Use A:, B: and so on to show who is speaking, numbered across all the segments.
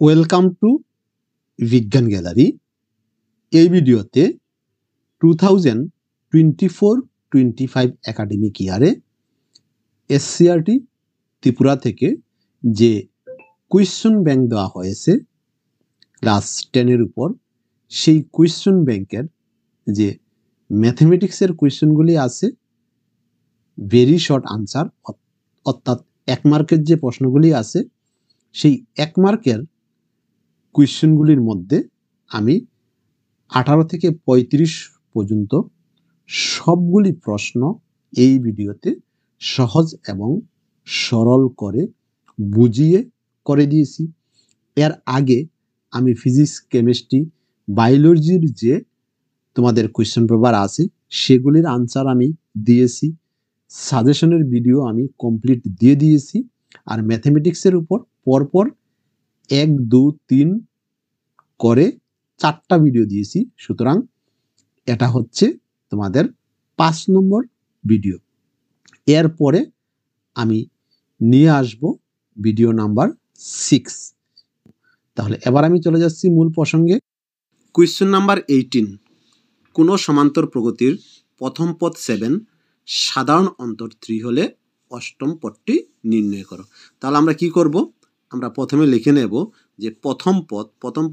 A: Welcome to বিজ্ঞান gallery. এই ভিডিওতে 2024-25 একাডেমিক ইয়ারে এসসিআরটি ত্রিপুরা থেকে যে কোয়েশ্চন ব্যাংক দেওয়া হয়েছে ক্লাস 10-এর উপর, সেই কোয়েশ্চন ব্যাংকের যে ম্যাথমেটিক্সের কোয়েশ্চনগুলি আছে, ভেরি শর্ট আনসার, অর্থাৎ 1 মার্কের যে প্রশ্নগুলি আছে সেই 1 মার্কের কোয়েশ্চনগুলির মধ্যে আমি 18 থেকে 35 পর্যন্ত সবগুলি প্রশ্ন এই ভিডিওতে সহজ এবং সরল করে বুঝিয়ে করে দিয়েছি। এর আগে আমি ফিজিক্স, কেমিস্ট্রি, বায়োলজির যে তোমাদের কোয়েশ্চন পেপার আছে সেগুলির আনসার আমি দিয়েছি, সাজেশনের ভিডিও আমি কমপ্লিট দিয়ে দিয়েছি, আর ম্যাথমেটিক্সের উপর পরপর 1, 2, 3 করে 4টা ভিডিও দিয়েছি। সুতরাং এটা হচ্ছে তোমাদের 5 নম্বর ভিডিও। এরপরে আমি নিয়ে আসব ভিডিও নাম্বার 6। তাহলে এবার আমি চলে যাচ্ছি মূল প্রসঙ্গে। কোয়েশ্চন নাম্বার 18, কোনো সমান্তর প্রগতির প্রথম পদ 7, সাধারণ অন্তর 3 হলে অষ্টম পদটি নির্ণয় করো। তাহলে আমরা কি করব? আমরা প্রথমে লিখে নেব যে প্রথম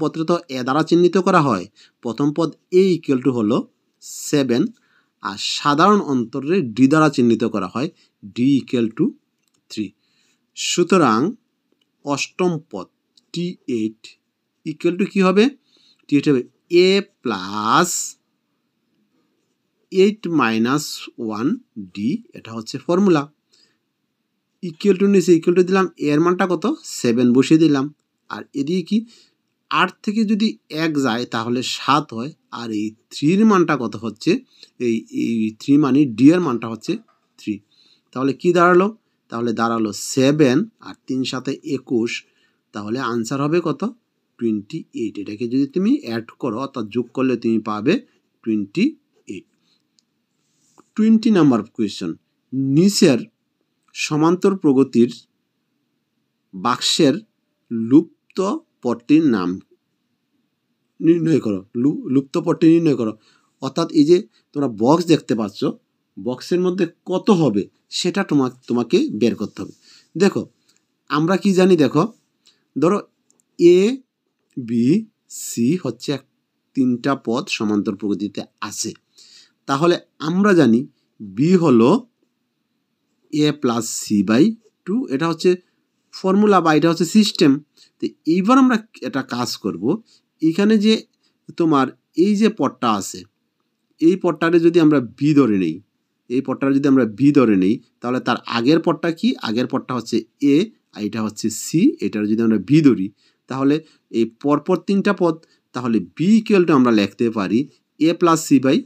A: পদটা তো এ দ্বারা চিহ্নিত করা হয়। প্রথম পদ এ ইকুয়াল টু হলো 7, আর সাধারণ অন্তরে ডি দ্বারা চিহ্নিত করা হয়, ডি ইকুয়াল টু 3। সুতরাং অষ্টম পদ T8 ইকুয়াল টু কি হবে? T8 হবে a প্লাস 8 মাইনাস 1 ডি, এটা হচ্ছে ফর্মুলা। ইকুয়াল টু নিচে ইকুয়াল টু দিলাম, এর মানটা কত? 7 বসিয়ে দিলাম। আর এদিকে কি 8 থেকে যদি 1 যায় তাহলে 7 হয়, আর এই 3 মানটা কত হচ্ছে? এই 3 মানে ডি এর মানটা হচ্ছে 3। তাহলে কি দাঁড়ালো? তাহলে দাঁড়ালো 7 আর 3 সাথে 21, তাহলে আনসার হবে কত? 28। এটাকে যদি তুমি অ্যাড করো অর্থাৎ যোগ করলে তুমি পাবে 28। 20 নাম্বার কোয়েশ্চন, নিচের সমান্তর প্রগতির বাক্সের লুপ্ত পদটির নাম নির্ণয় করো। লুপ্ত পদটি নির্ণয় করো, অর্থাৎ এই যে তোমরা বক্স দেখতে পাচ্ছ, বক্সের মধ্যে কত হবে সেটা তোমাকে বের করতে হবে। দেখো আমরা কি জানি, দেখো ধরো এ বি সি হচ্ছে 3টা পদ সমান্তর প্রগতিতে আছে। তাহলে আমরা জানি বি হলো এ প্লাস সি বাই 2, এটা হচ্ছে ফর্মুলা বা এটা হচ্ছে সিস্টেম। তো এইবার আমরা এটা কাজ করব, এখানে যে তোমার এই যে পদটা আছে, এই পদটারে যদি আমরা বি ধরে নেই, তাহলে তার আগের পদটা কি? আগের পদটা হচ্ছে এ, আর এটা হচ্ছে সি, এটার যদি আমরা বি ধরি তাহলে এই পরপর 3টা পদ, তাহলে বি ইকুয়াল টু আমরা লিখতে পারি এ প্লাস সি বাই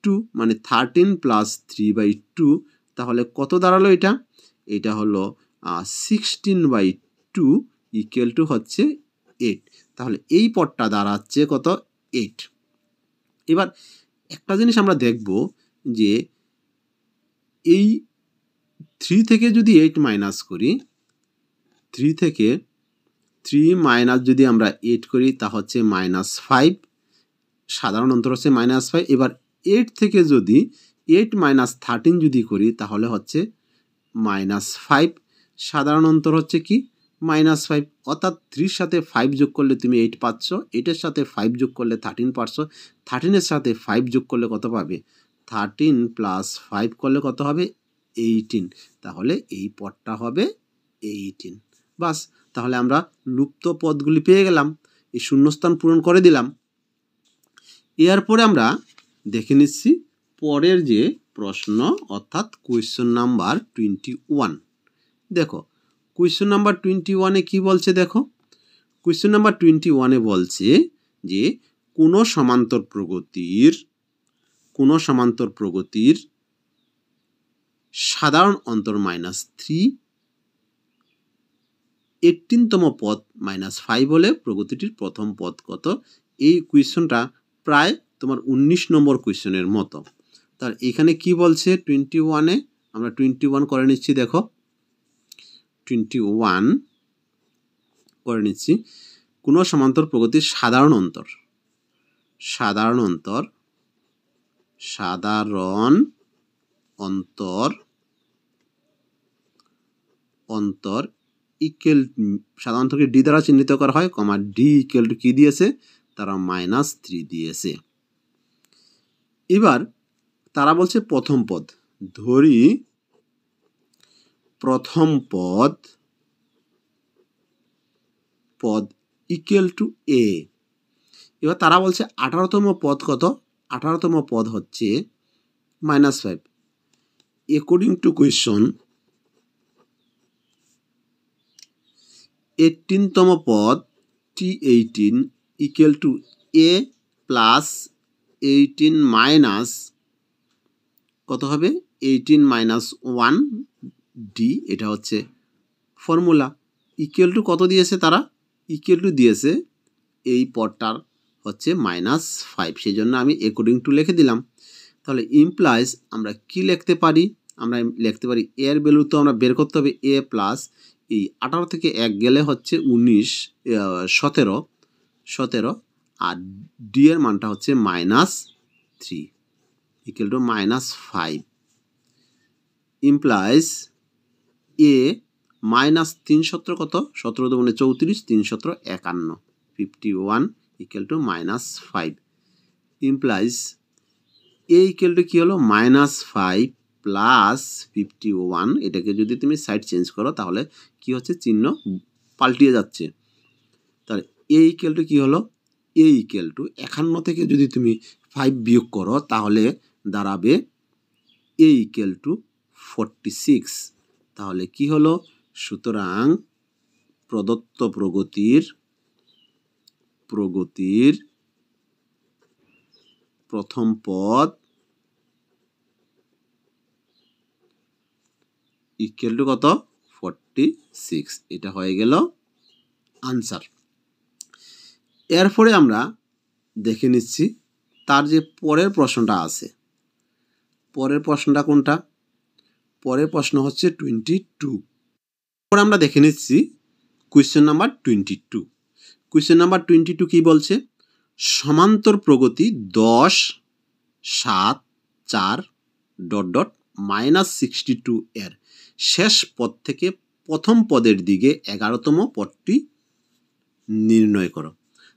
A: 2, মানে 13 প্লাস 3 বাই 2। তাহলে কত দাঁড়ালো এটা? এটা হলো 16 বাই 2 ইকুয়াল টু হচ্ছে 8। তাহলে এই পদটা দাঁড়াচ্ছে কত? 8। এবার একটা জিনিস আমরা দেখব যে এই 3 থেকে যদি 8 মাইনাস করি, 3 থেকে 3 মাইনাস যদি আমরা 8 করি তা হচ্ছে -5, সাধারণ অন্তর হচ্ছে -5। এবার 8 থেকে যদি 8 মাইনাস 13 যদি করি তাহলে হচ্ছে -5, সাধারণ অন্তর হচ্ছে কি? -5, অর্থাৎ 3 সাথে 5 যোগ করলে তুমি 8 পাচ্ছ, 8-এর সাথে 5 যোগ করলে 13 পাচ্ছ, 13-এর সাথে 5 যোগ করলে কত পাবে? 13 প্লাস 5 করলে কত হবে? 18। তাহলে এই পদটা হবে 18। বাস, তাহলে আমরা লুপ্ত পদগুলি পেয়ে গেলাম, এই শূন্যস্থান পূরণ করে দিলাম। এরপরে আমরা দেখে নিচ্ছি পরের যে প্রশ্ন, অর্থাৎ কোয়েশ্চন নাম্বার 21। দেখো কোয়েশ্চন নাম্বার 21-এ কি বলছে? দেখো কোয়েশ্চন নাম্বার 21-এ বলছে যে কোনো সমান্তর প্রগতির সাধারণ অন্তর -3, 18তম পদ -5 হলে প্রগতিটির প্রথম পদ কত? এই কোয়েশ্চনটা প্রায় তোমার 19 নম্বর কোয়েশ্চনের মতো। তার এখানে কি বলছে 21-এ? আমরা 21 করে নিচ্ছি। দেখো 21 করে নিচ্ছি। কোনো সমান্তর প্রগতির সাধারণ অন্তর ইকুয়াল, সাধারণ অন্তরকে ডি দ্বারা চিহ্নিত করা হয়, কমা ডি ইকুয়াল টু কি দিয়েছে, তারা -3 দিয়েছে। এবার তারা বলছে প্রথম পদ, ধরি প্রথম পদ ইকুয়াল টু এ। এবার তারা বলছে 18তম পদ কত? 18তম পদ হচ্ছে -5। অ্যাকর্ডিং টু কোয়েশ্চন 18তম পদ T18 equal to A plus 18 minus কত হবে, 18 মাইনাস 1 ডি, এটা হচ্ছে ফর্মুলা। ইকুয়াল টু কত দিয়েছে তারা? ইকুয়াল টু দিয়েছে এই পদটার হচ্ছে -5, সেই জন্য আমি অ্যাকর্ডিং টু লিখে দিলাম। তাহলে ইমপ্লাইজ আমরা কি লিখতে পারি? আমরা লিখতে পারি এর ভ্যালু তো আমরা বের করতে হবে, এ প্লাস এই 18 থেকে 1 গেলে হচ্ছে 17, আর ডি এর মানটা হচ্ছে -3 ইকুয়াল টু -5। ইমপ্লাইজ এ -3 17 কত? 17 দুগুণে 34, 3 17 51, 51 equal to -5। Implies A equal to কি হলো, -5 প্লাস 51। এটাকে যদি তুমি সাইড চেঞ্জ করো তাহলে কি হচ্ছে, চিহ্ন পাল্টিয়ে যাচ্ছে। তাহলে এ ইকুয়াল টু কি হলো, এ ইকুয়াল টু 51 থেকে যদি তুমি 5 বিয়োগ করো তাহলে দাঁড়াবে এ ইকুয়াল টু 46। তাহলে কি হলো, সুতরাং প্রদত্ত প্রগতির প্রথম পদ ইকুয়াল টু কত, 46। এটা হয়ে গেল আনসার। এরপরে আমরা দেখে নিচ্ছি তার যে পরের প্রশ্নটা আছে। পরের প্রশ্নটা কোনটা? পরের প্রশ্ন হচ্ছে 22। পরে আমরা দেখে নিচ্ছি কোয়েশ্চেন নাম্বার 22। কোয়েশ্চেন নাম্বার 22 কি বলছে? সমান্তর প্রগতি 10, 7, 4 ... -62 এর শেষ পদ থেকে প্রথম পদের দিকে 11তম পদটি নির্ণয় করো।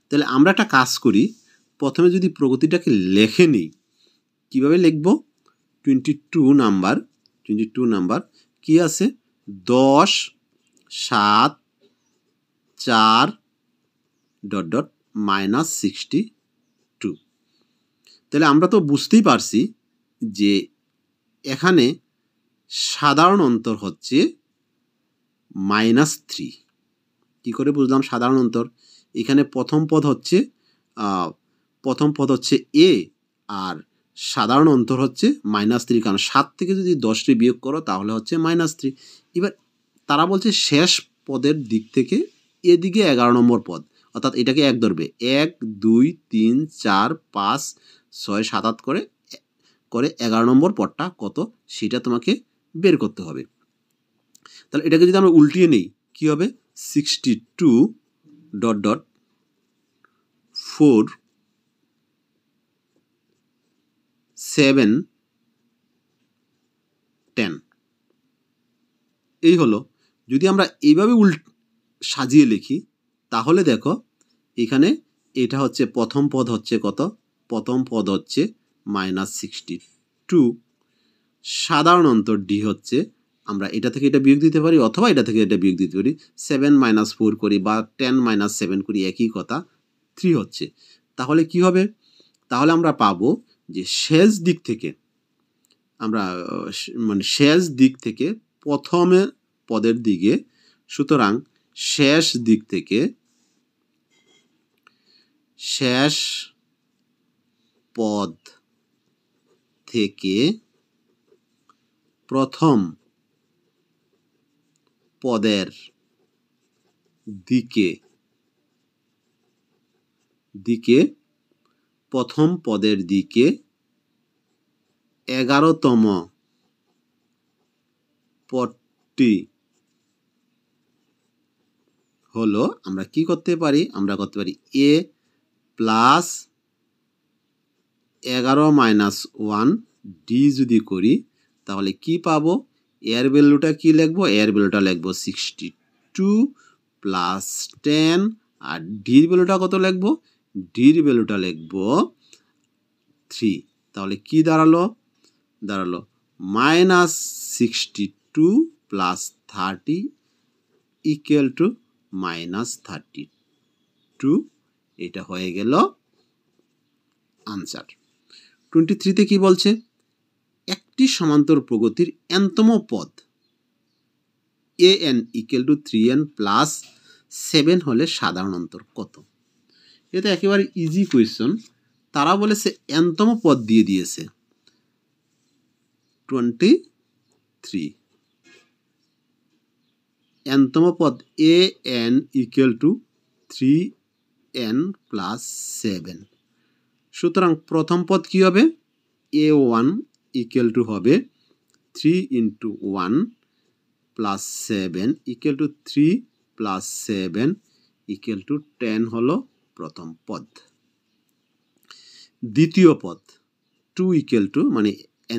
A: তাহলে আমরা একটা কাজ করি, প্রথমে যদি প্রগতিটাকে লিখে নিই, কিভাবে লিখব? 22 নাম্বার কি আছে? 10, 7, 4 ... -62। তাহলে আমরা তো বুঝতেই পারছি যে এখানে সাধারণ অন্তর হচ্ছে -3। কি করে বুঝলাম সাধারণ অন্তর? এখানে প্রথম পদ হচ্ছে এ, আর সাধারণ অন্তর হচ্ছে -3, কারণ 7 থেকে যদি 10টি বিয়োগ করো তাহলে হচ্ছে -3। এবার তারা বলছে শেষ পদের দিক থেকে এদিকে 11 নম্বর পদ, অর্থাৎ এটাকে 1 ধরবে, 1 2 3 4 5 6 7 8 করে 11 নম্বর পদটা কত সেটা তোমাকে বের করতে হবে। তাহলে এটাকে যদি আমরা উল্টিয়ে নেই কি হবে? 62 ... 4 7 10। এই হলো। যদি আমরা এইভাবে সাজিয়ে লিখি তাহলে দেখো এখানে এটা হচ্ছে প্রথম পদ হচ্ছে কত? প্রথম পদ হচ্ছে -62। সাধারণ অন্তর ডি হচ্ছে, আমরা এটা থেকে এটা বিয়োগ দিতে পারি অথবা এটা থেকে এটা বিয়োগ দিতে পারি, 7 - 4 করি বা 10 - 7 করি, একই কথা, 3 হচ্ছে। তাহলে কি হবে? তাহলে আমরা পাবো যে শেষ দিক থেকে শেষ দিক থেকে প্রথমে পদের দিকে, সুতরাং শেষ পদ থেকে প্রথম পদের দিকে প্রথম পদের দিকে 11তম পদটি হলো আমরা কি করতে পারি, আমরা করতে পারি a প্লাস 11 মাইনাস 1 ডি যদি করি তাহলে কি পাবো, এর ভ্যালুটা কি লিখবো, এর ভ্যালুটা লিখবো 62 প্লাস 10 আর ডির ভ্যালুটা কত লিখবো, ডির ভ্যালুটা লিখবো 3। তাহলে কি দাঁড়ালো, দাঁড়ালো minus 62 plus 30 equal to minus 32। এটা হয়ে গেল আনসার। 23তে কি বলছে, একটি সমান্তর প্রগতির nতম পদ an equal to 3n plus 7 হলে সাধারণ অন্তর কত। এটা একেবারে ইজি কোয়েশ্চন। তারা বলেছে nতম পদ দিয়ে দিয়েছে 23, nতম পদ an equal to 3n plus 7। সুতরাং প্রথম পদ কি হবে, a1 ইকুয়াল টু হবে 3 into 1 plus 7 equal to 3 plus 7 equal two 10 হলো প্রথম পদ। দ্বিতীয় পদ 2 ইকুয়াল টু, মানে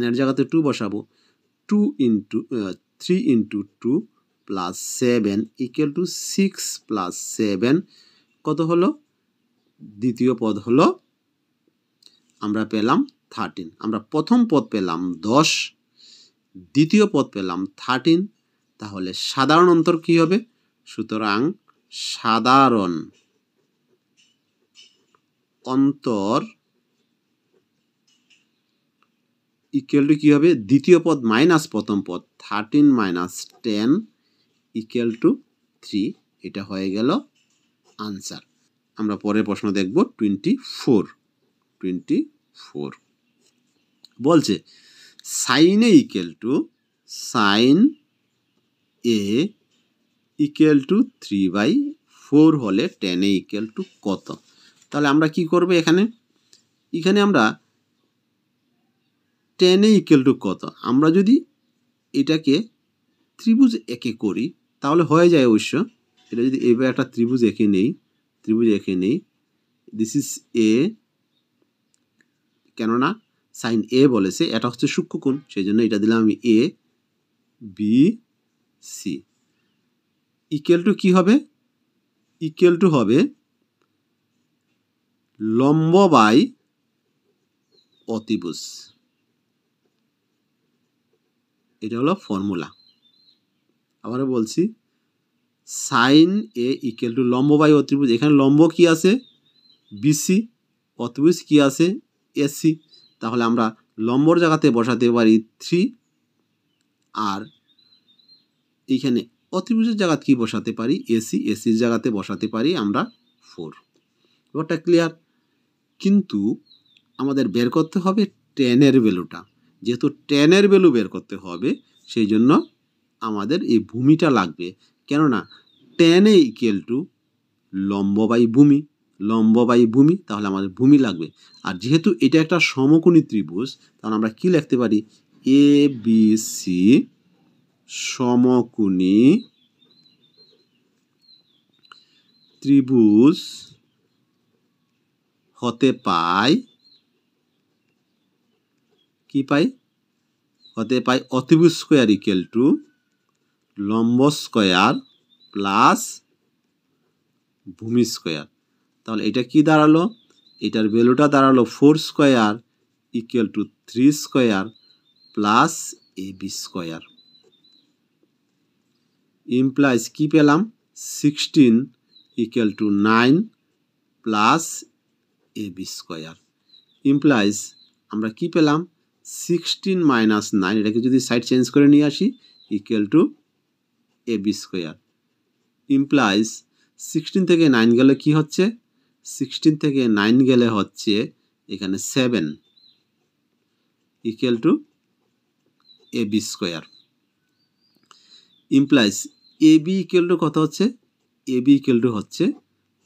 A: n এর জায়গাতে 2 বসাবো, 2 into 3 into 2 plus 7 equal two 6 plus 7 কত হলো, দ্বিতীয় পদ হলো আমরা পেলাম 13। আমরা প্রথম পদ পেলাম 10, দ্বিতীয় পদ পেলাম 13, তাহলে সাধারণ অন্তর কি হবে, সুতরাং সাধারণ অন্তর ইকুয়াল টু কি হবে, দ্বিতীয় পদ মাইনাস প্রথম পদ 13 মাইনাস 10 ইকুয়াল টু 3। এটা হয়ে গেল আনসার। আমরা পরের প্রশ্ন দেখব 24 বলছে sine A equal to sine A equal to 3/4 হলে tan এ ইকুয়াল টু কত। তাহলে আমরা কি করব, এখানে আমরা tan এ ইকুয়াল টু কত, আমরা যদি এটাকে ত্রিভুজ একে করি তাহলে হয়ে যায় অবশ্য। এটা যদি এইভাবে একটা ত্রিভুজ এঁকে নেই, দিস ইজ এ, কেননা সাইন এ বলেছে, এটা হচ্ছে সূক্ষ্মকোণ, সেই জন্য এটা দিলাম আমি A B C equal to কি হবে, ইকুয়াল টু হবে লম্ব বাই অতিভুজ। এটা হলো ফর্মুলা। আবারও বলছি, সাইন এ ইকুয়াল টু লম্ব বাই অতিভুজ। এখানে লম্ব কি আছে, বিসি, অতিভুজ কি আছে, এসি। তাহলে আমরা লম্বর জায়গাতে বসাতে পারি 3, আর এইখানে অতিভুজের জায়গাতে কি বসাতে পারি, এসি, এসির জায়গাতে বসাতে পারি আমরা 4। ব্যাপারটা ক্লিয়ার। কিন্তু আমাদের বের করতে হবে tan এর ভ্যালুটা। যেহেতু tan এর ভ্যালু বের করতে হবে, সেই জন্য আমাদের এই ভূমিটা লাগবে। কেননা tan এ ইকুয়াল টু লম্ব বাই ভূমি, তাহলে আমাদের ভূমি লাগবে। আর যেহেতু এটা একটা সমকোণী ত্রিভুজ, তাহলে আমরা কি লিখতে পারি, এ বি সি সমকোণী ত্রিভুজ হতে পাই, কি পাই, হতে পাই অতিভুজ স্কোয়ার ইকুয়াল টু লম্ব স্কোয়ার প্লাস ভূমি স্কোয়ার। তাহলে এটা কি দাঁড়ালো, এটার ভ্যালুটা দাঁড়ালো 4 square equal to 3 square plus AB square. Implies কি পেলাম, 16 equal to 9 plus AB square. Implies আমরা কি পেলাম, 16 মাইনাস 9, এটাকে যদি সাইড চেঞ্জ করে নিয়ে আসি, equal to AB square. Implies 16 থেকে 9 গেলে কি হচ্ছে, 16 থেকে 9 গেলে হচ্ছে এখানে 7 equal to AB square. Implies AB equal to কত হচ্ছে, এবি ইকুয়াল টু হচ্ছে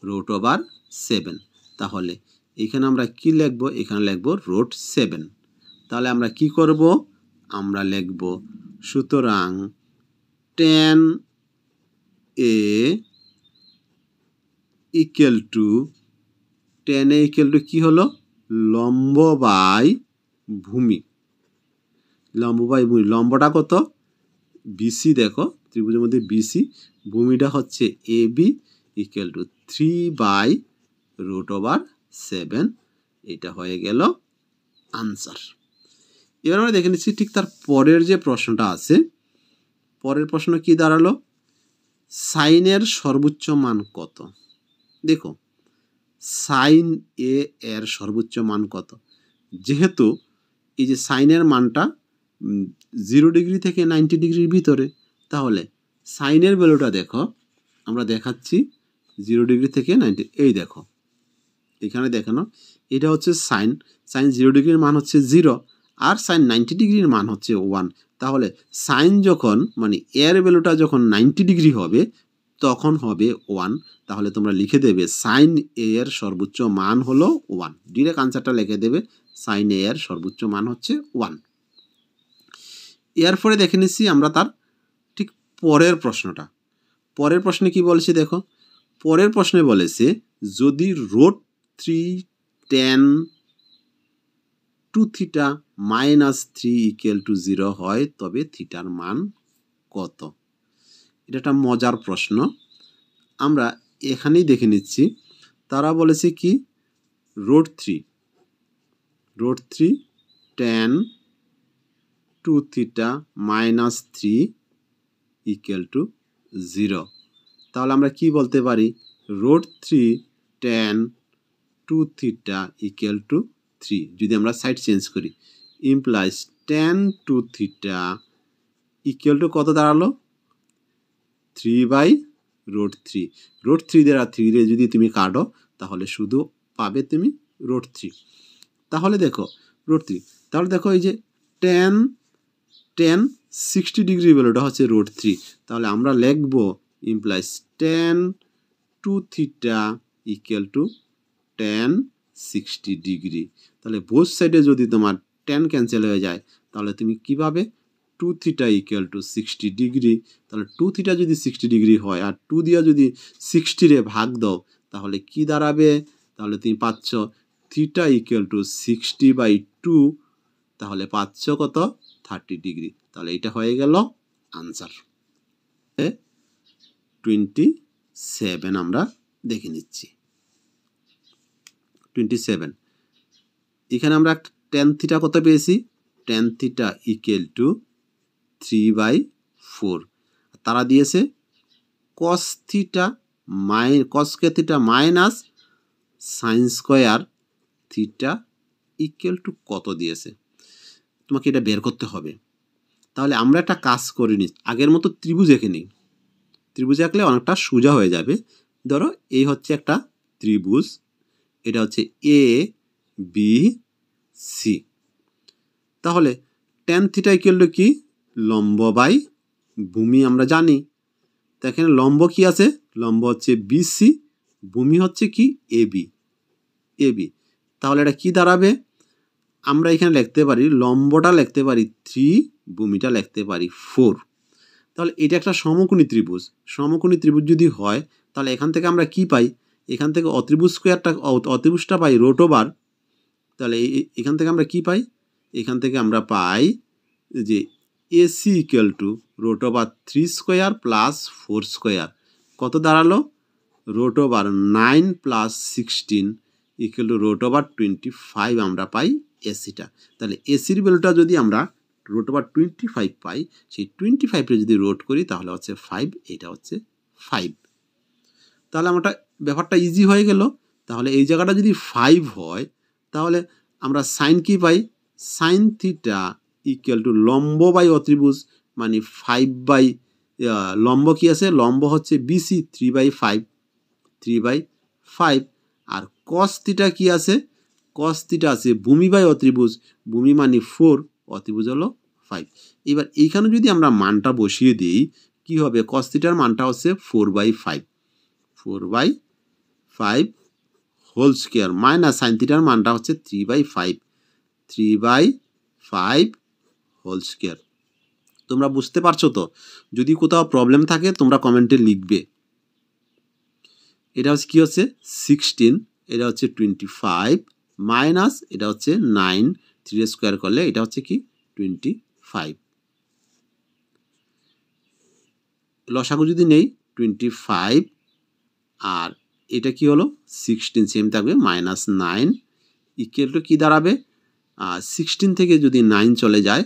A: √7। তাহলে এখানে আমরা কি লিখব, এখানে লিখব √7। তাহলে আমরা কি করব, আমরা লিখব সুতরাং tan A equal to tan A equal to কি হলো লম্ব বাই ভূমি, লম্ব বাই ভূমি, লম্বটা কত বিসি, দেখো ত্রিভুজের মধ্যে বিসি, ভূমিটা হচ্ছে এবি ইকুয়াল টু 3/√7, এটা হয়ে গেল আনসার। এবার আমরা দেখে নিচ্ছি ঠিক তার পরের যে প্রশ্নটা আছে, পরের প্রশ্ন কি দাঁড়ালো, সাইনের সর্বোচ্চ মান কত। দেখো সাইন এ এর সর্বোচ্চ মান কত, যেহেতু এই যে সাইনের মানটা 0 ডিগ্রি থেকে 90 ডিগ্রির ভিতরে, তাহলে সাইনের ভ্যালুটা দেখো আমরা দেখাচ্ছি 0 ডিগ্রি থেকে 90, এই দেখো এখানে দেখানো, এটা হচ্ছে সাইন, সাইন 0 ডিগ্রির মান হচ্ছে 0 আর সাইন 90 ডিগ্রির মান হচ্ছে 1। তাহলে সাইন যখন মানে এর ভ্যালুটা যখন 90 ডিগ্রি হবে তখন হবে 1। তাহলে তোমরা লিখে দেবে সাইন এ এর সর্বোচ্চ মান হলো 1, ডিরেক্ট আনসারটা লিখে দেবে সাইন এ এর সর্বোচ্চ মান হচ্ছে 1। এরপরে দেখে নিচ্ছি আমরা তার ঠিক পরের প্রশ্নটা, পরের প্রশ্নে কি বলেছে দেখো, পরের প্রশ্নে বলেছে যদি রুট 3 tan 2θ -3 ইকুয়াল টু 0 হয় তবে থিটার মান কত। এটা একটা মজার প্রশ্ন, আমরা এখানেই দেখে নিচ্ছি। তারা বলেছে কি √3 tan 2θ -3 ইকুয়াল টু 0। তাহলে আমরা কি বলতে পারি, √3 tan 2θ ইকুয়াল টু 3, যদি আমরা সাইড চেঞ্জ করি ইমপ্লাইজ tan 2θ ইকুয়াল টু কত দাঁড়ালো 3/√3, √3 দ্বারা 3 রে যদি তুমি কাটো তাহলে শুধু পাবে তুমি √3। তাহলে দেখো √3, তাহলে দেখো এই যে tan 60 ডিগ্রি ভ্যালুটা হচ্ছে √3, তাহলে আমরা লিখব implies tan 2θ equal to tan 60 degree. তাহলে বোথ সাইডে যদি তোমার tan ক্যান্সেল হয়ে যায় তাহলে তুমি কি পাবে 2θ ইকুয়াল টু 60 ডিগ্রি। তাহলে 2θ যদি 60 ডিগ্রি হয় আর 2 দিয়ে যদি 60 রে ভাগ দাও তাহলে কি দাঁড়াবে, তাহলে তুমি পাচ্ছ θ ইকুয়াল টু 60/2, তাহলে পাচ্ছ কত 30 ডিগ্রি। তাহলে এটা হয়ে গেল আনসার 27। আমরা দেখে নিচ্ছি 27, এখানে আমরা tan θ কত পেয়েছি, tan θ ইকুয়াল টু 3/4, তারা দিয়েছে cos θ minus sin square θ equal to কত দিয়েছে, তোমাকে এটা বের করতে হবে। তাহলে আমরা একটা কাজ করে নিই, আগের মতো ত্রিভুজ এঁকে নিই, ত্রিভুজ আঁকলে অনেকটা সোজা হয়ে যাবে। ধরো এই হচ্ছে একটা ত্রিভুজ, এটা হচ্ছে এ বি সি। তাহলে tan θ ইকুয়াল টু কি লম্ব বাই ভূমি আমরা জানি, তো এখানে লম্ব কি আছে, লম্ব হচ্ছে বিসি, ভূমি হচ্ছে কি এবি, তাহলে এটা কি দাঁড়াবে, আমরা এখানে লিখতে পারি লম্বটা লিখতে পারি 3, ভূমিটা লিখতে পারি 4। তাহলে এটা একটা সমকোণী ত্রিভুজ, সমকোণী ত্রিভুজ যদি হয় তাহলে এখান থেকে আমরা কি পাই, এখান থেকে অত্রিভুজটা পাই √, তাহলে এখান থেকে আমরা কি পাই, এখান থেকে আমরা পাই যে AC equal to √3 square plus 4 square, কত দাঁড়ালো √9 প্লাস 16 ইকুয়াল টু √25 আমরা পাই এসিটা। তাহলে এসির ভ্যালুটা যদি আমরা √25 পাই, সেই 25 যদি রোট করি তাহলে হচ্ছে 5, এটা হচ্ছে 5। তাহলে আমরা ব্যাপারটা ইজি হয়ে গেল। তাহলে এই জায়গাটা যদি 5 হয় তাহলে আমরা সাইন কি পাই, সাইন θ ইকুয়াল টু লম্ব বাই অত্রিভুজ মানে 5 লম্ব কি আছে, লম্ব হচ্ছে বিসি 3/5, আর cos θ কি আছে, cos θ আছে ভূমি বাই অত্রিভুজ, ভূমি মানে 4, অত্রিভুজ হলো 5। এবার এইখানে যদি আমরা মানটা বসিয়ে দিই কি হবে, cos θ এর মানটা হচ্ছে 4/5 হোল স্কয়ার মাইনাস sin θ এর মানটা হচ্ছে 3/5 হোল স্কয়ার। তোমরা বুঝতে পারছো তো, যদি কোথাও প্রবলেম থাকে তোমরা কমেন্টে লিখবে। এটা হচ্ছে কি হচ্ছে 16, এটা হচ্ছে 25 মাইনাস এটা হচ্ছে 9, 3 স্কোয়ার করলে এটা হচ্ছে কি 25। লসাগু যদি নেই 25 আর এটা কি হলো 16 সেম থাকবে -9 ইকুয়াল টু কি দাঁড়াবে 16 থেকে যদি 9 চলে যায়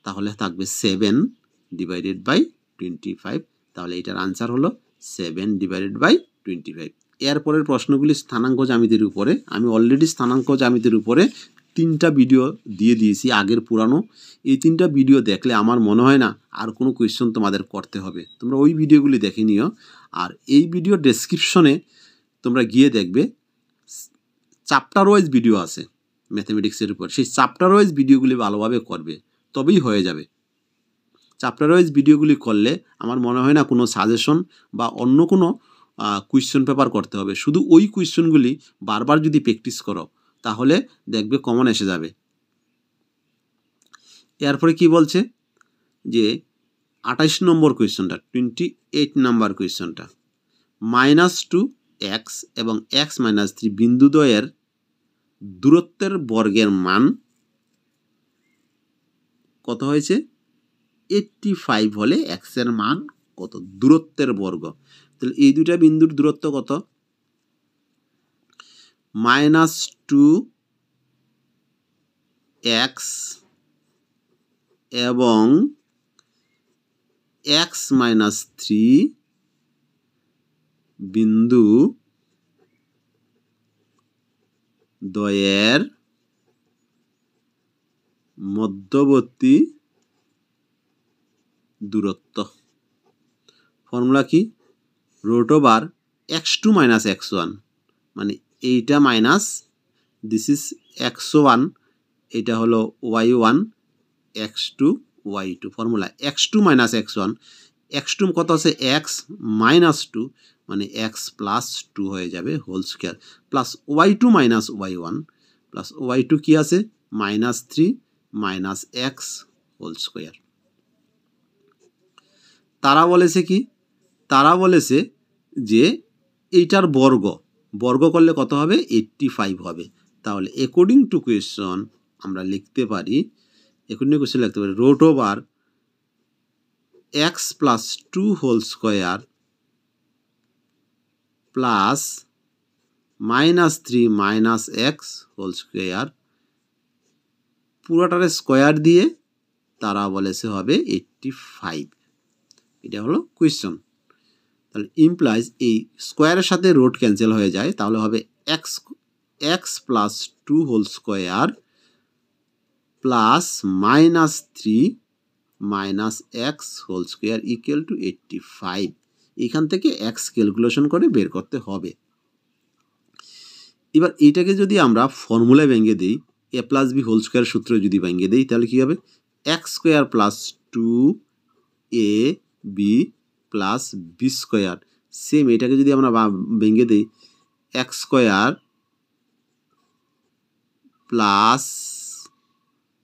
A: তাহলে থাকবে 7 ডিভাইডেড বাই 25। তাহলে এটার আনসার হলো 7 ডিভাইডেড বাই 25। এরপরের প্রশ্নগুলি স্থানাঙ্ক জ্যামিতির উপরে। আমি অলরেডি স্থানাঙ্ক জ্যামিতির উপরে 3টা ভিডিও দিয়ে দিয়েছি আগের পুরানো। এই 3টা ভিডিও দেখলে আমার মনে হয় না আর কোনো কোয়েশ্চন তোমাদের করতে হবে, তোমরা ওই ভিডিওগুলি দেখে নিও। আর এই ভিডিও ডেসক্রিপশনে তোমরা গিয়ে দেখবে চ্যাপ্টার ওয়াইজ ভিডিও আছে ম্যাথমেটিক্সের উপর, সেই চ্যাপ্টার ওয়াইজ ভিডিওগুলি ভালোভাবে করবে তবেই হয়ে যাবে। চ্যাপ্টার ওয়াইজ ভিডিওগুলি করলে আমার মনে হয় না কোনো সাজেশন বা অন্য কোনো কোয়েশ্চন পেপার করতে হবে। শুধু ওই কোয়েশ্চনগুলি বারবার যদি প্র্যাকটিস করো তাহলে দেখবে কমন এসে যাবে। এরপরে কি বলছে যে 28 নম্বর কোয়েশ্চনটা, 28 নাম্বার কোয়েশ্চনটা, -2x এবং x-3 বিন্দুদ্বয়ের দূরত্বের বর্গের মান কত হয়েছে 85 হলে x এর মান কত, দূরত্বের বর্গ। তাহলে এই দুইটা বিন্দুর দূরত্ব কত, -2x এবং x-3 বিন্দু দ্বয়ের মধ্যবর্তী দূরত্ব। ফর্মুলা কি, √x2 - x1, মানে এইটা মাইনাস দিস ইজ x1, এটা হলো y1, x2 y2। Formula x2 - x1, x2 কত আছে x - 2 মানে x + 2 হয়ে যাবে whole square, plus y2 - y1 plus y2 কি আছে -3 - x হোল স্কয়ার। তারা বলেছে কি, তারা বলেছে যে এইটার বর্গ করলে কত হবে 85 হবে। তাহলে অ্যাকর্ডিং টু কোয়েশ্চন আমরা লিখতে পারি, √x + 2 whole square plus -3 - x whole square পুরোটার স্কয়ার দিয়ে তারা বলেছে হবে 85। এটা হলো কোয়েশ্চন। তাহলে ইমপ্লাইজ এই স্কোয়ারের সাথে রুট ক্যান্সেল হয়ে যায়, তাহলে হবে x + 2 whole square plus -3 - x whole square equal to 85। এখান থেকে x ক্যালকুলেশন করে বের করতে হবে। এবার এইটাকে যদি আমরা ফর্মুলায় ভেঙে দিই, a + b হোল স্কোয়ার সূত্র যদি ভেঙে দিই তাহলে কি হবে x² + 2ab plus B square. Same এটাকে যদি আমরা ভেঙে দিই x²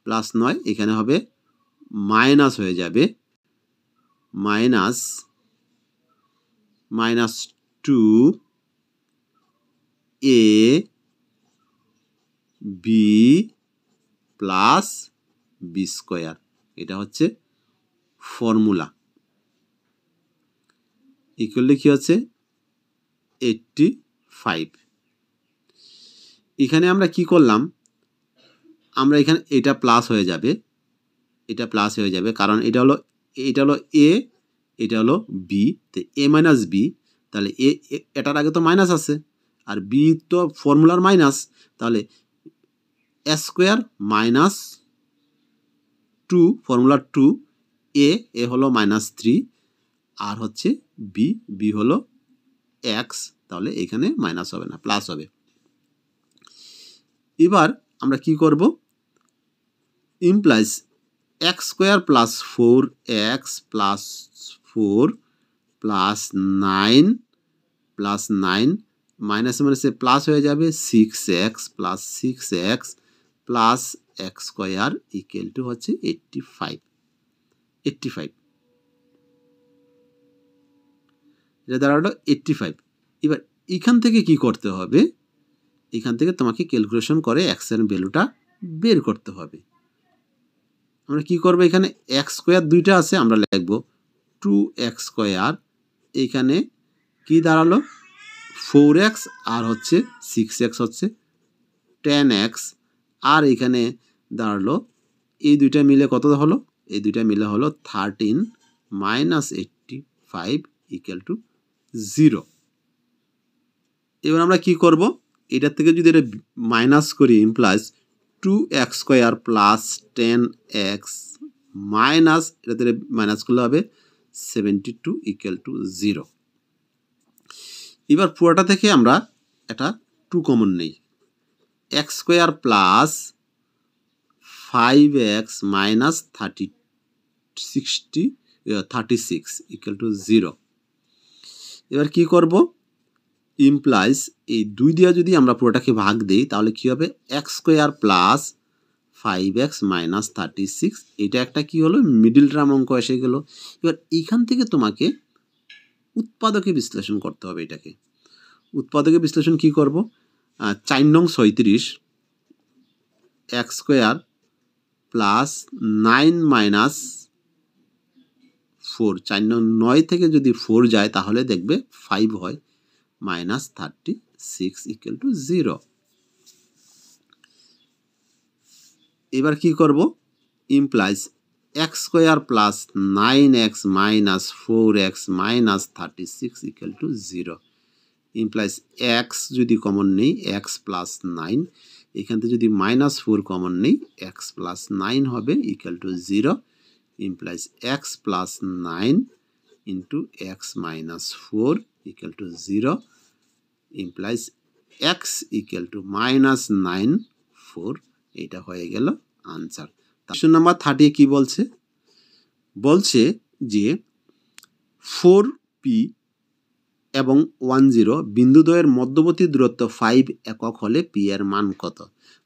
A: প্লাস নয়, এখানে হবে মাইনাস হয়ে যাবে -2ab প্লাস বি স্কোয়ার। এটা হচ্ছে ফর্মুলা। ইকুয়ালি কি হচ্ছে 85। এখানে আমরা কি করলাম, আমরা এখানে এটা প্লাস হয়ে যাবে, এটা প্লাস হয়ে যাবে কারণ এটা হলো এ, এটা হলো বি, তো a - b, তাহলে এটার আগে তো মাইনাস আছে আর বি তো ফর্মুলার মাইনাস, তাহলে a² - 2 ফর্মুলা 2 এ হলো -3 আর হচ্ছে বি হলো x, তাহলে এখানে মাইনাস হবে না প্লাস হবে। এবার আমরা কি করব, ইমপ্লাইজ x² + 4x + 4 + 9 মাইনাসে মাইনাসে প্লাস হয়ে যাবে 6x + 6x plus x² equal to হচ্ছে 85। এটা দাঁড়ালো 85। এবার এখান থেকে কি করতে হবে, এখান থেকে তোমাকে ক্যালকুলেশন করে x এর ভ্যালুটা বের করতে হবে। আমরা কি করব, এখানে x স্কয়ার দুইটা আছে, আমরা লিখব 2x স্কয়ার, এখানে কি দাঁড়ালো 4x আর হচ্ছে 6x হচ্ছে 10x, আর এখানে দাঁড়ালো এই দুইটা মিলে কত হলো, এই দুইটা মিলে হলো 13 মাইনাস 85 ইকুয়াল টু 0। এবার আমরা কি করব, এটার থেকে যদি এটা মাইনাস করি implies 2x square plus 10x minus এটা থেকে মাইনাস করলে হবে 72 ইকুয়াল টু 0। এবার পুরোটা থেকে আমরা এটা 2 কমন নেই, x square plus 5x minus 36 equal to 0। এবার কি করব, ইমপ্লাইজ এই 2 দিয়ে যদি আমরা পুরোটাকে ভাগ দিই তাহলে কি হবে, x square plus 5x minus 36, এটা একটা কি হলো মিডল টার্ম অঙ্ক এসে গেল। এবার এইখান থেকে তোমাকে উৎপাদকে বিশ্লেষণ করতে হবে। এটাকে উৎপাদকে বিশ্লেষণ কি করব, 4 নং 36 x স্কয়ার প্লাস 9 মাইনাস 4, 4 নং 9 থেকে যদি 4 যায় তাহলে দেখবে 5 হয়, মাইনাস 36 ইকুয়াল টু 0। এবার কি করব, implies x square plus 9x minus 4x minus 36 equal to 0। Implies x যদি কমন নেই x প্লাস 9, এখান থেকে যদি মাইনাস 4 কমন নেই x প্লাস 9 হবে equal to 0। Implies x plus 9 into x minus 4 equal to 0। Implies x equal to minus 9 4, এটা হয়ে গেল আনসার। কোশ্চেন নাম্বার 30 কি বলছে, বলছে যে 4p এবং 10 বিন্দুদ্বয়ের মধ্যবর্তী দূরত্ব 5 একক হলে p এর মান কত।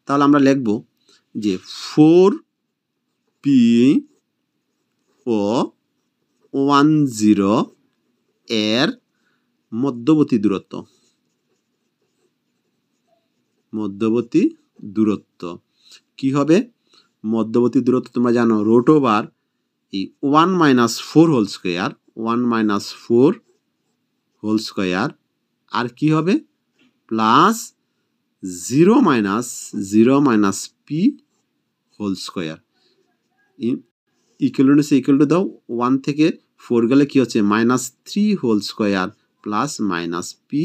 A: তাহলে আমরা লিখব যে 4p ও 10 এর মধ্যবর্তী দূরত্ব কি হবে, মধ্যবর্তী দূরত্ব তোমরা জানো রুট ওভার এই 1 minus 4 whole square, 1 minus 4 whole square, আর কি হবে plus 0 minus P whole square. Equal to দাও, 1 থেকে 4 গেলে কি হচ্ছে minus 3 whole square plus minus P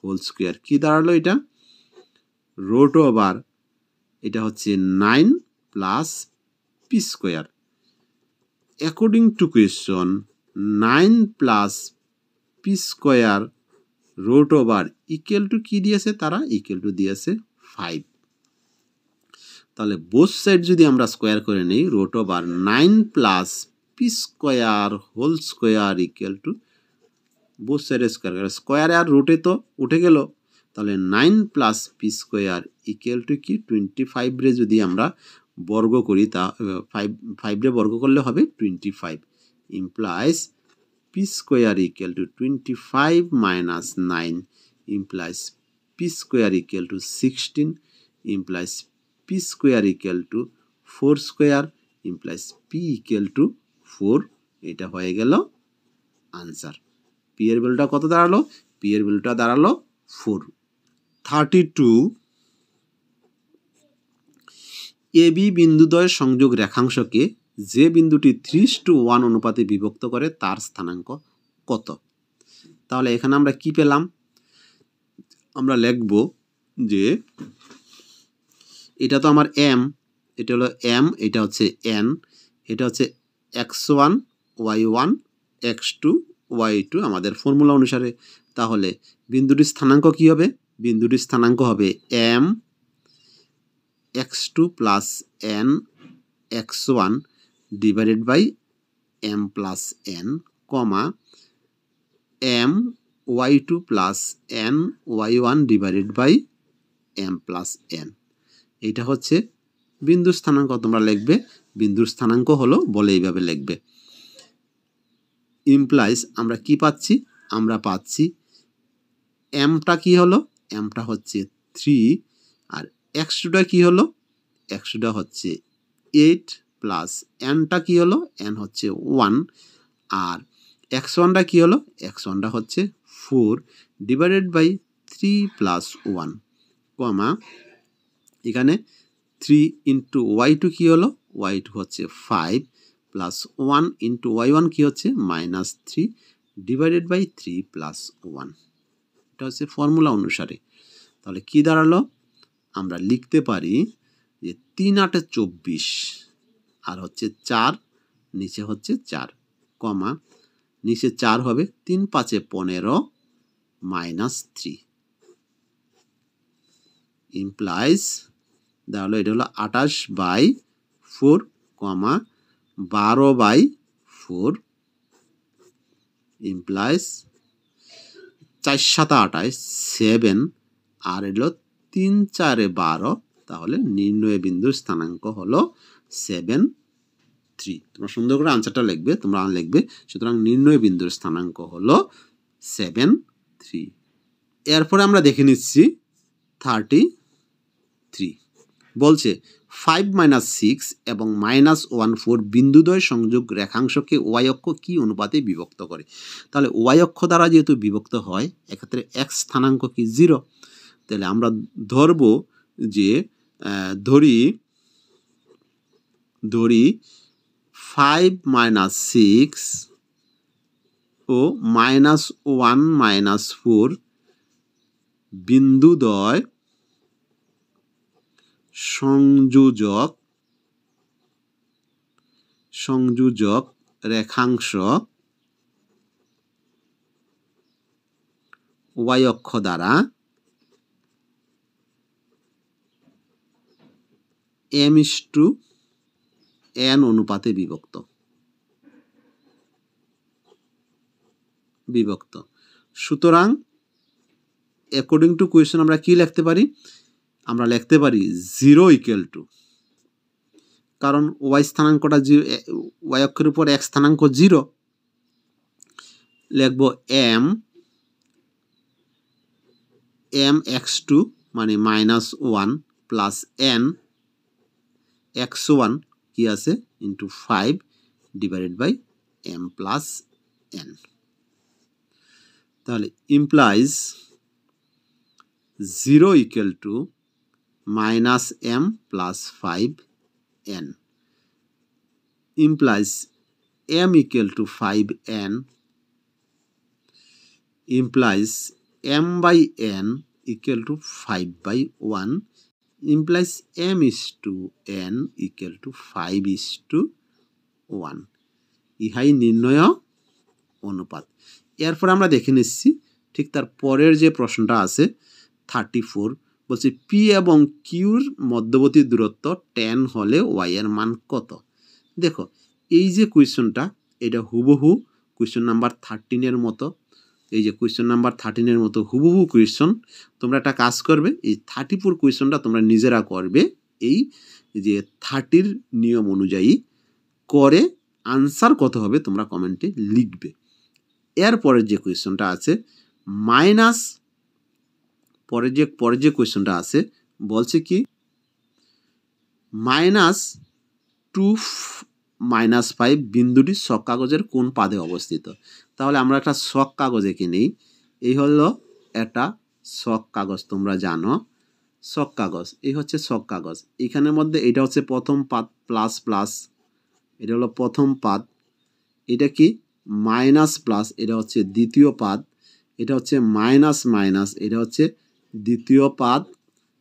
A: whole square, কি দাঁড়ালো এটা রুট ওভার, এটা হচ্ছে 9 plus P square. According to question 9 plus P square root over equal to কি দিয়েছে, তারা ইকুয়াল টু দিয়েছে 5। তাহলে বোথ সাইড যদি আমরা স্কয়ার করে নিই, root over 9 plus P square whole square equal to both side square আর রুটে তো উঠে গেল, তাহলে 9 plus P square equal to কি 25 রে যদি আমরা বর্গ করি, তা 5 রে বর্গ করলে হবে 25। Implies P square equal two 25 minus 9 implies P square equal two 16 implies P square equal two 4 square implies P equal to 4, এটা হয়ে গেল আনসার। পি এর ভ্যালুটা কত দাঁড়ালো, পি এর ভ্যালুটা দাঁড়ালো 4। 32 এবি বিন্দুদ্বয় সংযোগ রেখাংশকে যে বিন্দুটি 3:1 অনুপাতে বিভক্ত করে তার স্থানাঙ্ক কত। তাহলে এখানে আমরা কি পেলাম, আমরা লিখব যে এটা তো আমার m, এটা হলো m, এটা হচ্ছে n, এটা হচ্ছে x1 y1 x2 y2 আমাদের ফর্মুলা অনুসারে। তাহলে বিন্দুটির স্থানাঙ্ক কি হবে, বিন্দুটির স্থানাঙ্ক হবে m x2 plus n x1 divided by m plus n, comma m y2 plus n y1 divided by m plus n। এটা হচ্ছে বিন্দুর স্থানাঙ্ক, তোমরা লিখবে বিন্দুর স্থানাঙ্ক হলো বলে এইভাবে লিখবে। ইমপ্লাইজ আমরা কি পাচ্ছি, আমরা পাচ্ছি এমটা কি হলো, এমটা হচ্ছে 3, আর x2টা কি হলো, x2টা হচ্ছে 8 প্লাস nটা কি হলো, n হচ্ছে 1, আর x1টা কি হলো, x1টা হচ্ছে 4 ডিভাইডেড বাই 3 প্লাস 1, কমা এখানে 3 ইন্টু y2 কি হলো, y2 হচ্ছে 5 প্লাস 1 ইন্টু y1 কি হচ্ছে -3 ডিভাইডেড বাই 3 প্লাস 1। এটা হচ্ছে ফর্মুলা অনুসারে। তাহলে কি দাঁড়ালো, আমরা লিখতে পারি যে 3 8 24 আর হচ্ছে 4, নিচে হচ্ছে 4, কমা নিচে 4 হবে, 3 5 15 -3 ইমপ্লাইজ তাহলে এটা হলো 28/4, কমা 12/4 ইমপ্লাইজ 4 7 28 7, আর এলো 3 4 12, তাহলে নির্ণয় বিন্দুর স্থানাঙ্ক হলো 7 3। তোমরা সুন্দর করে আনসারটা লিখবে, তোমরা লিখবে সুতরাং নির্ণয় বিন্দুর স্থানাঙ্ক হলো 7 3। এরপরে আমরা দেখে নিচ্ছি 33 বলছে 5 6 এবং -14 বিন্দুদ্বয় সংযোগ রেখাংশকে y অক্ষ কি অনুপাতে বিভক্ত করে। তাহলে y অক্ষ দ্বারা যেহেতু বিভক্ত হয়, এক্ষেত্রে x স্থানাঙ্ক কি 0। তাহলে আমরা ধরব যে ধরি 5 6 ও -1 4 বিন্দুদ্বয় সংযোজক রেখাংশ y অক্ষ দ্বারা m/n অনুপাতে বিভক্ত। সুতরাং অ্যাকর্ডিং টু কোয়েশ্চন আমরা কি লিখতে পারি, আমরা লিখতে পারি 0 ইকুয়াল টু, কারণ y স্থানাঙ্কটা y অক্ষের উপর x স্থানাঙ্ক 0, লিখব m(x2) মানে -1 প্লাস n x1 কি আছে into 5 divided by m plus n। তাহলে implies 0 equal to -m plus 5n implies m equal to 5n implies m/n equal to 5/1 implies m/n equal to 5/1। ইহাই নির্ণয় অনুপাত। এরপর আমরা দেখে নিচ্ছি ঠিক তার পরের যে প্রশ্নটা আছে 34 বলছে পি এবং কিউর মধ্যবর্তী দূরত্ব 10 হলে y এর মান কত। দেখো এই যে কোয়েশ্চনটা, এটা হুবহু কোয়েশ্চন নাম্বার 13 মতো, এই যে কোয়েশ্চন নাম্বার 13 মতো হুবহু কোয়েশ্চন। তোমরা একটা কাজ করবে, এই 34 কোয়েশ্চনটা তোমরা নিজেরা করবে, এই যে 30 নিয়ম অনুযায়ী করে আনসার কত হবে তোমরা কমেন্টে লিখবে। এরপরের যে কোয়েশ্চনটা আছে পরের যে কোয়েশ্চনটা আছে বলছে কি -2 -5 বিন্দুটি ছক কাগজের কোন পাদে অবস্থিত। তাহলে আমরা একটা ছক কাগজ এঁকে নিই। এই হলো একটা ছক কাগজ, তোমরা জানো ছক কাগজ, এই হচ্ছে ছক কাগজ। এখানের মধ্যে এটা হচ্ছে প্রথম পাদ প্লাস প্লাস, এটা হলো প্রথম পাদ, এটা কি মাইনাস প্লাস, এটা হচ্ছে দ্বিতীয় পাদ, এটা হচ্ছে মাইনাস মাইনাস, এটা হচ্ছে দ্বিতীয় পাদ,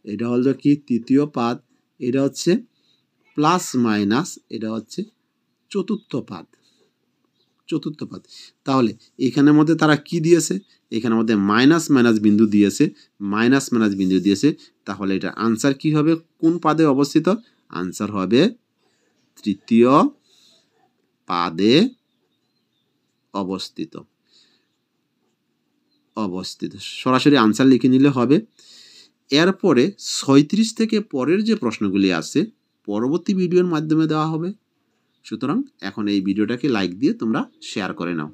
A: এটা হলো কি তৃতীয় পাদ, এটা হচ্ছে প্লাস মাইনাস, এটা হচ্ছে চতুর্থ পাদ। তাহলে এখানের মধ্যে তারা কি দিয়েছে, এখানের মধ্যে মাইনাস মাইনাস বিন্দু দিয়েছে, তাহলে এটা আনসার কি হবে, কোন পাদে অবস্থিত, আনসার হবে তৃতীয় পাদে অবস্থিত। সরাসরি আনসার লিখে নিলে হবে। এরপরে 36 থেকে পরের যে প্রশ্নগুলি আছে পরবর্তী ভিডিওর মাধ্যমে দেওয়া হবে। সুতরাং এখন এই ভিডিওটাকে লাইক দিয়ে তোমরা শেয়ার করে নাও।